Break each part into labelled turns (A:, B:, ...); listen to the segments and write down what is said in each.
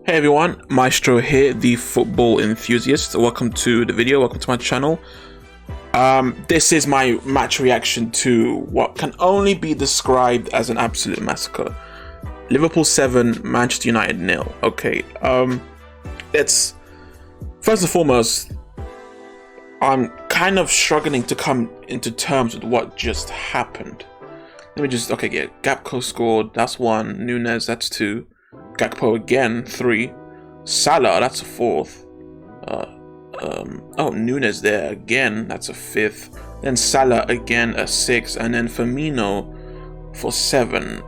A: Hey everyone, Maestro here, the football enthusiast. Welcome to the video, welcome to my channel. This is my match reaction to what can only be described as an absolute massacre. Liverpool 7, Manchester United 0. Okay, it's first and foremost, I'm kind of struggling to come into terms with what just happened. Let me just, Gakpo scored, that's 1, Nunez, that's 2. Gakpo again, 3. Salah, that's a 4th. Nunez there again, that's a 5th. Then Salah again, a 6th. And then Firmino for 7.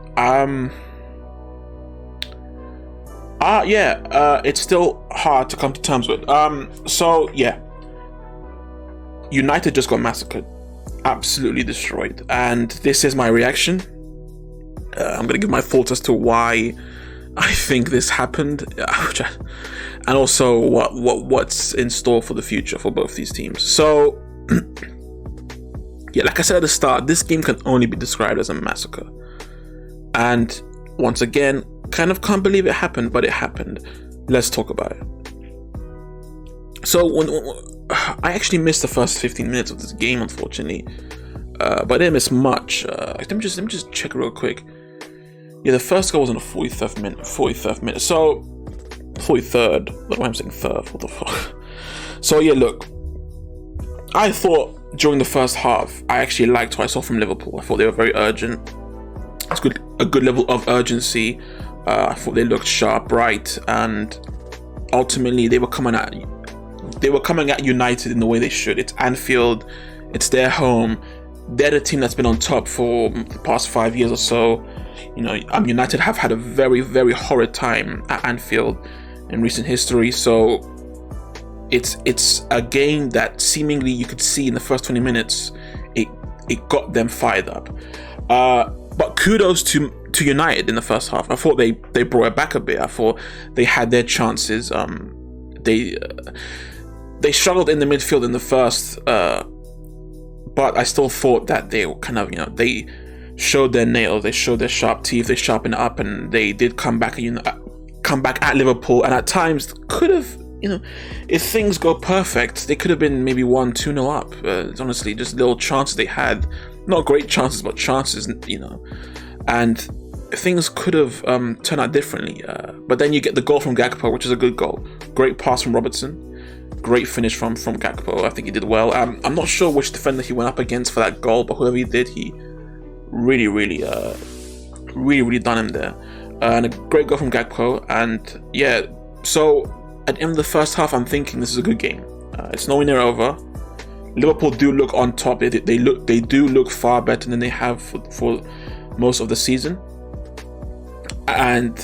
A: It's still hard to come to terms with. United just got massacred. Absolutely destroyed. And this is my reaction. I'm going to give my thoughts as to why I think this happened, and also what's in store for the future for both these teams. So, like I said at the start, this game can only be described as a massacre. And once again, kind of can't believe it happened, but it happened. Let's talk about it. So, when I actually missed the first 15 minutes of this game, unfortunately, but I didn't miss much. Let me just check real quick. Yeah, the first goal was in the 43rd minute. So, 43rd. What am I saying? Third. What the fuck? So, yeah, look. I thought during the first half, I actually liked what I saw from Liverpool. I thought they were very urgent. It's a good level of urgency. I thought they looked sharp, bright, and ultimately they were coming at United in the way they should. It's Anfield. It's their home. They're the team that's been on top for the past 5 years or so. You know, United have had a very, very horrid time at Anfield in recent history. So it's a game that seemingly you could see in the first 20 minutes, it got them fired up. But kudos to United in the first half. I thought they brought it back a bit. I thought they had their chances. They struggled in the midfield in the first, but I still thought that they were kind of, they showed their nails, they showed their sharp teeth, they sharpened it up, and they did come back at Liverpool, and at times could have, if things go perfect, they could have been maybe 1-2-0 up. It's honestly just little chances they had, not great chances, but chances, and things could have turned out differently. But then you get the goal from Gakpo, which is a good goal. Great pass from Robertson. Great finish from Gakpo. I think he did well. I'm not sure which defender he went up against for that goal, but whoever he did, he really done him there. And a great goal from Gakpo. And yeah, so at the end of the first half, I'm thinking this is a good game. It's nowhere near over. Liverpool do look on top. They do look far better than they have for most of the season. And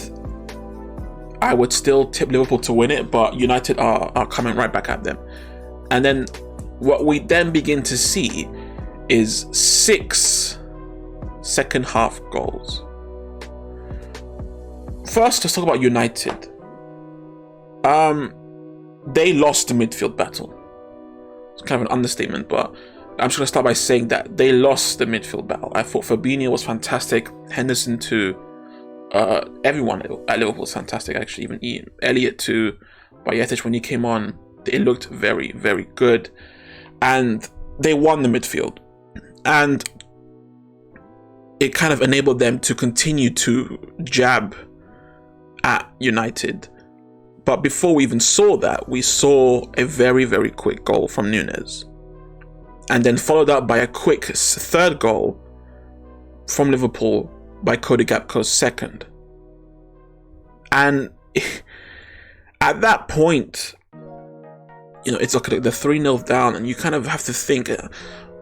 A: I would still tip Liverpool to win it, but United are coming right back at them. And then what we then begin to see is 6 second half goals. First, let's talk about United. They lost the midfield battle. It's kind of an understatement, but I'm just going to start by saying that they lost the midfield battle. I thought Fabinho was fantastic. Henderson too. Everyone at Liverpool was fantastic, actually. Even Elliott to Bayetic, when he came on, it looked very, very good. And they won the midfield. And it kind of enabled them to continue to jab at United. But before we even saw that, we saw a very, very quick goal from Nunez. And then followed up by a quick third goal from Liverpool by Cody Gakpo's second. And at that point, it's okay, they're 3-0 down, and you kind of have to think,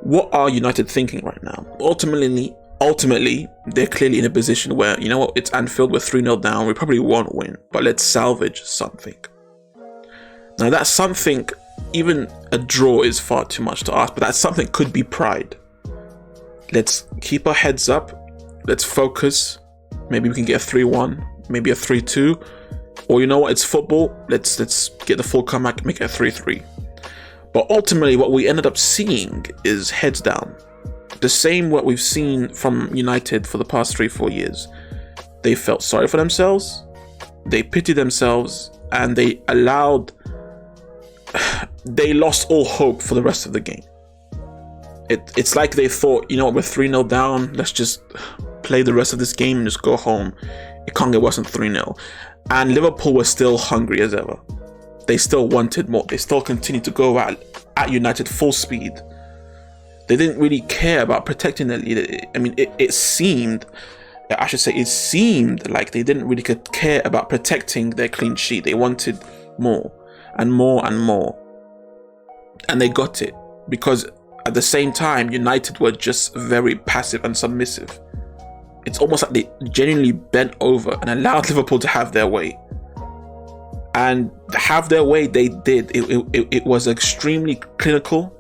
A: what are United thinking right now? Ultimately, they're clearly in a position where, it's Anfield, we're 3-0 down, we probably won't win, but let's salvage something. Now that something, even a draw is far too much to ask, but that something could be pride. Let's keep our heads up. Let's focus. Maybe we can get a 3-1, maybe a 3-2, or it's football. Let's get the full comeback, make it a 3-3. But ultimately, what we ended up seeing is heads down. The same what we've seen from United for the past 3-4 years. They felt sorry for themselves. they pitied themselves, and they lost all hope for the rest of the game. It's like they thought, we're 3-0 down, let's just play the rest of this game and just go home. It can't get worse than 3-0. And Liverpool were still hungry as ever. They still wanted more. They still continued to go at United full speed. They didn't really care about protecting their lead. I mean, it seemed like they didn't really care about protecting their clean sheet. They wanted more and more and more. And they got it, because at the same time, United were just very passive and submissive. It's almost like they genuinely bent over and allowed Liverpool to have their way. And have their way they did. It was extremely clinical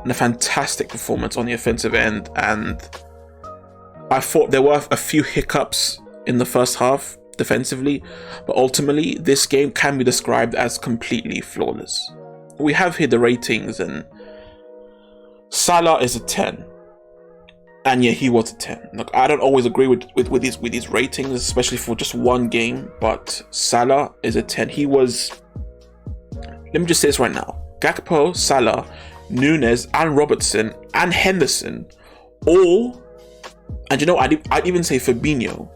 A: and a fantastic performance on the offensive end. And I thought there were a few hiccups in the first half defensively, but ultimately this game can be described as completely flawless. We have here the ratings, and Salah is a 10. And yeah, he was a 10. Look, I don't always agree with these ratings, especially for just one game, but Salah is a 10. He was, let me just say this right now, Gakpo, Salah, Núñez, and Robertson, and Henderson, all, and I'd even say Fabinho.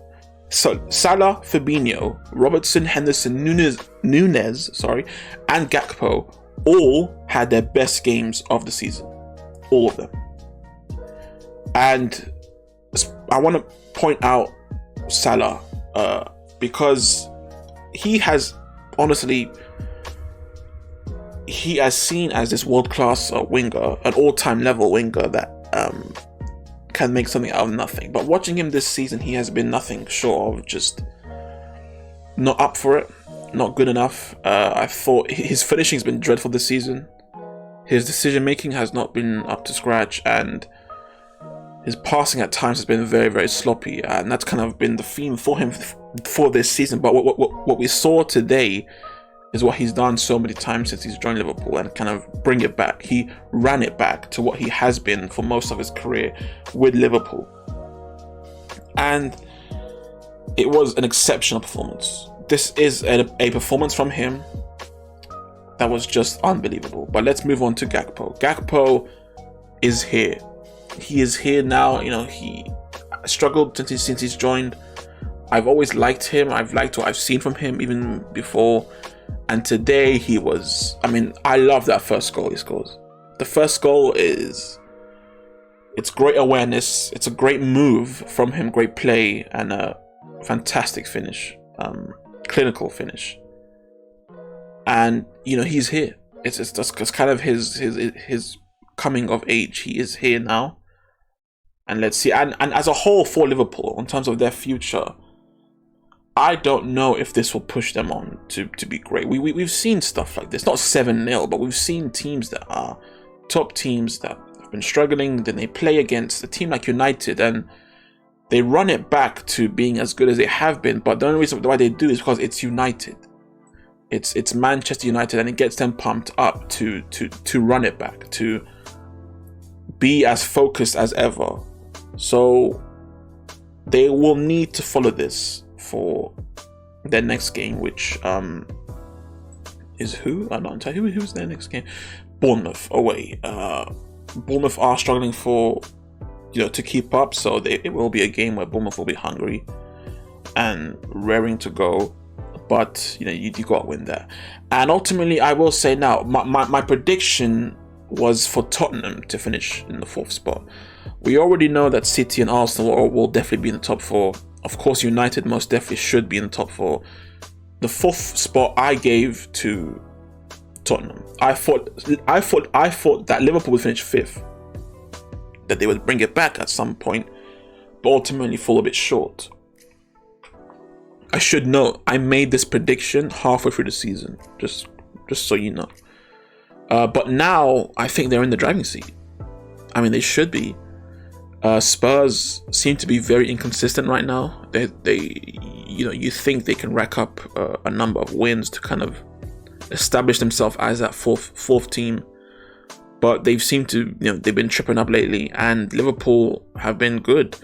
A: So Salah, Fabinho, Robertson, Henderson, Núñez, and Gakpo all had their best games of the season. All of them. And I want to point out Salah because he has seen as this world-class winger, an all-time level winger that can make something out of nothing. But watching him this season, he has been nothing short of just not up for it, not good enough. I thought his finishing has been dreadful this season. His decision-making has not been up to scratch, and his passing at times has been very, very sloppy, and that's kind of been the theme for him for this season. But what we saw today is what he's done so many times since he's joined Liverpool, and kind of bring it back. He ran it back to what he has been for most of his career with Liverpool. And it was an exceptional performance. This is a performance from him that was just unbelievable. But let's move on to Gakpo. Gakpo is here. He is here now. He struggled since he's joined. I've always liked him. I've liked what I've seen from him even before. And today he was, I love that first goal he scores. The first goal it's great awareness. It's a great move from him, great play, and a fantastic finish, clinical finish. And, he's here. It's kind of his coming of age. He is here now. And let's see. And as a whole for Liverpool, in terms of their future, I don't know if this will push them on to be great. We've seen stuff like this. Not 7-0, but we've seen teams that are top teams that have been struggling. Then they play against a team like United and they run it back to being as good as they have been. But the only reason why they do is because it's United. It's Manchester United, and it gets them pumped up to run it back, to be as focused as ever. So they will need to follow this for their next game, which is who? I'm not entirely who's their next game. Bournemouth away. Bournemouth are struggling to keep up, so it will be a game where Bournemouth will be hungry and raring to go. But you got to win that. And ultimately, I will say now, my prediction was for Tottenham to finish in the 4th spot. We already know that City and Arsenal will definitely be in the top 4. Of course, United most definitely should be in the top 4. The 4th spot I gave to Tottenham. I thought that Liverpool would finish 5th, that they would bring it back at some point, but ultimately fall a bit short. I should note, I made this prediction halfway through the season, just so you know. But now I think they're in the driving seat. They should be. Spurs seem to be very inconsistent right now. You think they can rack up a number of wins to kind of establish themselves as that fourth team, but they've seemed to, they've been tripping up lately. And Liverpool have been good.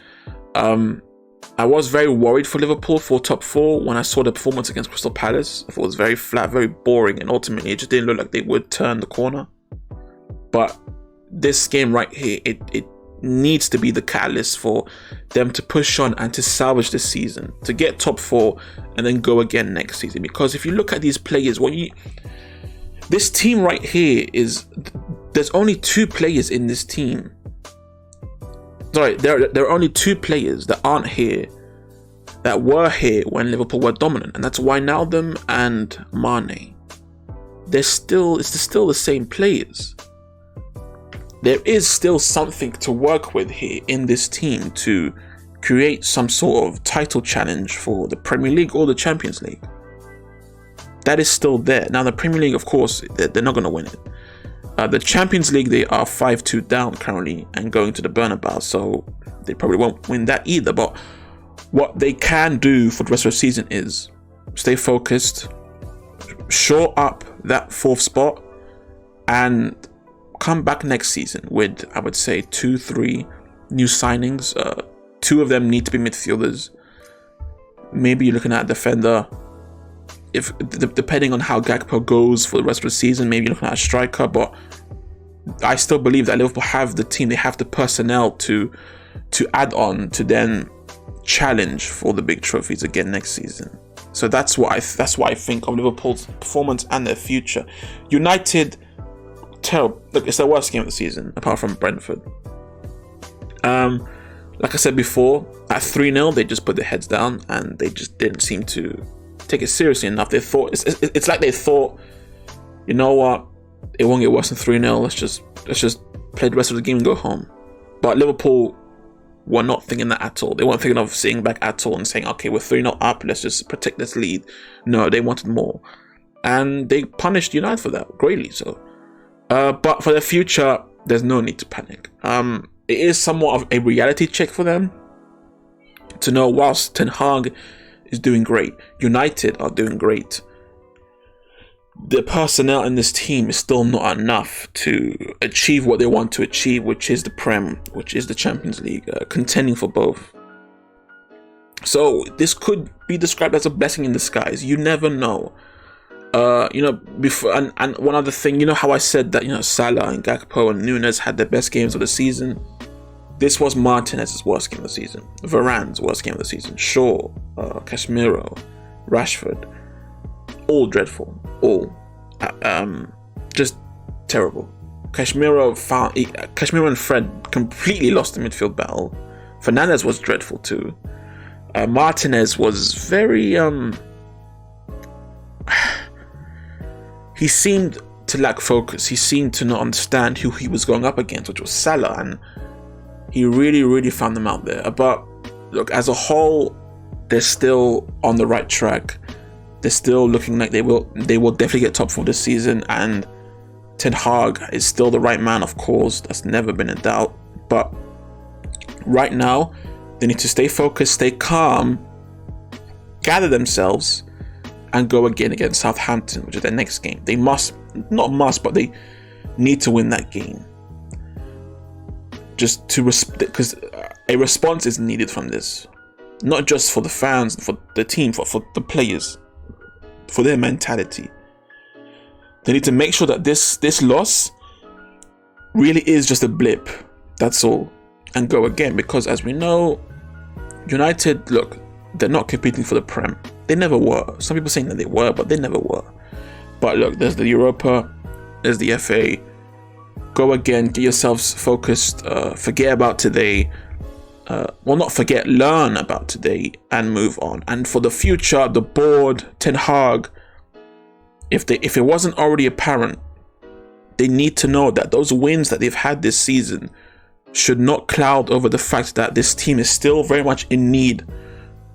A: I was very worried for Liverpool for top 4 when I saw the performance against Crystal Palace. I thought it was very flat, very boring, and ultimately it just didn't look like they would turn the corner. But this game right here, it needs to be the catalyst for them to push on and to salvage this season, to get top 4 and then go again next season. Because if you look at these players, this team right here there's only 2 players in this team. Sorry, there are only 2 players that aren't here, that were here when Liverpool were dominant, and that's Wijnaldum and Mane. It's still the same players. There is still something to work with here in this team to create some sort of title challenge for the Premier League or the Champions League. That is still there. Now, the Premier League, of course, they're not going to win it. The Champions League, they are 5-2 down currently and going to the Bernabeu, so they probably won't win that either. But what they can do for the rest of the season is stay focused, shore up that 4th spot, and come back next season with, I would say, 2-3 new signings. 2 of them need to be midfielders. Maybe you're looking at a defender. If depending on how Gakpo goes for the rest of the season, maybe you're looking at a striker. But I still believe that Liverpool have the team, they have the personnel to add on to then challenge for the big trophies again next season. So that's what I think of Liverpool's performance and their future. United, terrible. Look, it's their worst game of the season apart from Brentford. Like I said before, at 3-0 they just put their heads down and they just didn't seem to take it seriously enough. They thought it's like they thought, you know what, it won't get worse than 3-0. Let's just play the rest of the game and go home. But Liverpool were not thinking that at all. They weren't thinking of sitting back at all and saying, okay, we're 3-0 up, let's just protect this lead. No, they wanted more, and they punished United for that greatly. So, but for the future, there's no need to panic. It is somewhat of a reality check for them to know whilst Ten Hag is doing great, United are doing great, the personnel in this team is still not enough to achieve what they want to achieve, which is the Prem, which is the Champions League, contending for both. So this could be described as a blessing in disguise. You never know. Before and one other thing, you know how I said that, Salah and Gakpo and Nunes had their best games of the season? This was Martinez's worst game of the season, Varane's worst game of the season, Shaw, Casemiro, Rashford, all dreadful, all just terrible. Casemiro and Fred completely lost the midfield battle. Fernandes was dreadful too. Martinez was very he seemed to lack focus. He seemed to not understand who he was going up against, which was Salah, and he really, really found them out there. But look, as a whole, they're still on the right track. They're still looking like they will definitely get top 4 this season, and Ten Hag is still the right man, of course. That's never been in doubt. But right now, they need to stay focused, stay calm, gather themselves, and go again against Southampton, which is their next game. They but they need to win that game. Just to because a response is needed from this, not just for the fans, for the team, for the players, for their mentality. They need to make sure that this loss really is just a blip. That's all, and go again. Because as we know, United, look, they're not competing for the Prem. They never were. Some people saying that they were, but they never were. But look, there's the Europa, there's the FA. Go again, get yourselves focused, forget about today. Not forget, learn about today and move on. And for the future, the board, Ten Hag, if it wasn't already apparent, they need to know that those wins that they've had this season should not cloud over the fact that this team is still very much in need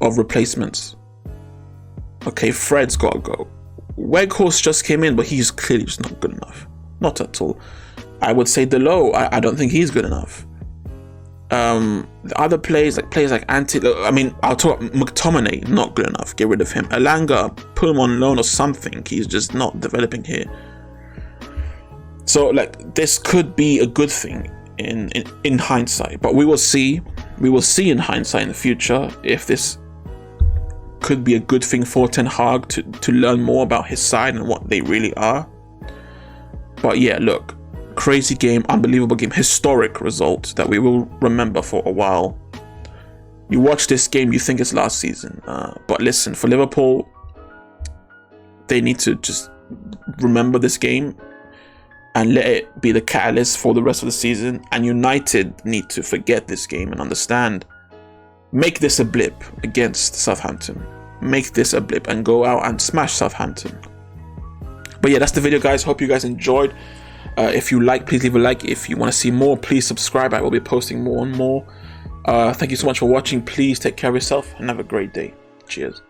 A: of replacements. Okay, Fred's got to go. Weghorst just came in, but he's clearly just not good enough. Not at all. I would say Delo, I don't think he's good enough. The other players like I'll talk McTominay, not good enough. Get rid of him. Elanga, put him on loan or something. He's just not developing here. So this could be a good thing in hindsight, but we will see. We will see in hindsight in the future if this could be a good thing for Ten Hag to learn more about his side and what they really are. But yeah, look, crazy game, unbelievable game, historic result that we will remember for a while. You watch this game, you think it's last season, but listen, for Liverpool, they need to just remember this game and let it be the catalyst for the rest of the season. And United need to forget this game and understand, make this a blip against Southampton. Make this a blip and go out and smash Southampton. But yeah, that's the video, guys. Hope you guys enjoyed. If you like, please leave a like. If you want to see more, please subscribe. I will be posting more and more. Thank you so much for watching. Please take care of yourself and have a great day. Cheers.